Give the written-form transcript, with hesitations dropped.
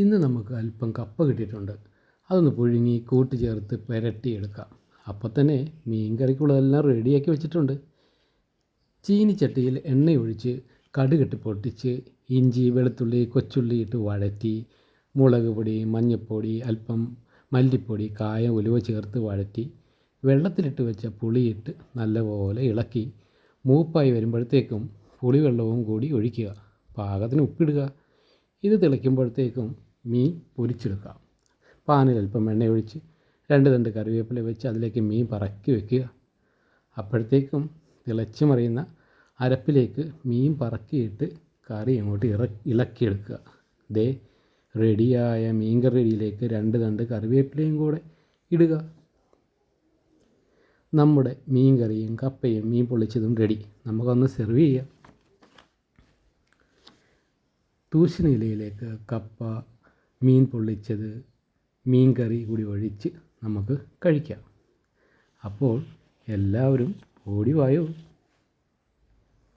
ഇന്ന് നമുക്ക് അല്പം കപ്പ കിട്ടിയിട്ടുണ്ട്. അതൊന്ന് പുഴുങ്ങി കൂട്ട് ചേർത്ത് പുരട്ടിയെടുക്കാം. അപ്പോൾ തന്നെ മീൻ കറിക്കുള്ളതെല്ലാം റെഡിയാക്കി വെച്ചിട്ടുണ്ട്. ചീനിച്ചട്ടിയിൽ എണ്ണയൊഴിച്ച് കടുകിട്ട് പൊട്ടിച്ച് ഇഞ്ചി വെളുത്തുള്ളി കൊച്ചുള്ളി ഇട്ട് വഴറ്റി മുളക് പൊടി മഞ്ഞൾപ്പൊടി അല്പം മല്ലിപ്പൊടി കായം ഉലുവ ചേർത്ത് വഴറ്റി വെള്ളത്തിലിട്ട് വെച്ച പുളിയിട്ട് നല്ലപോലെ ഇളക്കി മൂപ്പായി വരുമ്പോഴത്തേക്കും പുളിവെള്ളവും കൂടി ഒഴിക്കുക. പാകത്തിന് ഉപ്പിടുക. ഇത് തിളയ്ക്കുമ്പോഴത്തേക്കും മീൻ പൊരിച്ചെടുക്കാം. പാനിൽ അല്പം എണ്ണയൊഴിച്ച് 2 തണ്ട് കറിവേപ്പില വെച്ച് അതിലേക്ക് മീൻ പറക്കി വയ്ക്കുക. അപ്പോഴത്തേക്കും തിളച്ച് മറിയുന്ന അരപ്പിലേക്ക് മീൻ പറക്കിയിട്ട് കറി അങ്ങോട്ട് ഇളക്കിയെടുക്കുക. ദേ റെഡിയായ മീൻ കറിയിലേക്ക് 2 തണ്ട് കറിവേപ്പിലയും കൂടെ ഇടുക. നമ്മുടെ മീൻ കറിയും കപ്പയും മീൻ പൊള്ളിച്ചതും റെഡി. നമുക്കൊന്ന് സെർവ് ചെയ്യാം. തൂശനിലയിലേക്ക് കപ്പ മീൻ പൊള്ളിച്ചത് മീൻ കറി കൂടി ഒഴിച്ച് നമുക്ക് കഴിക്കാം. അപ്പോൾ എല്ലാവരും ഓടി വായോ.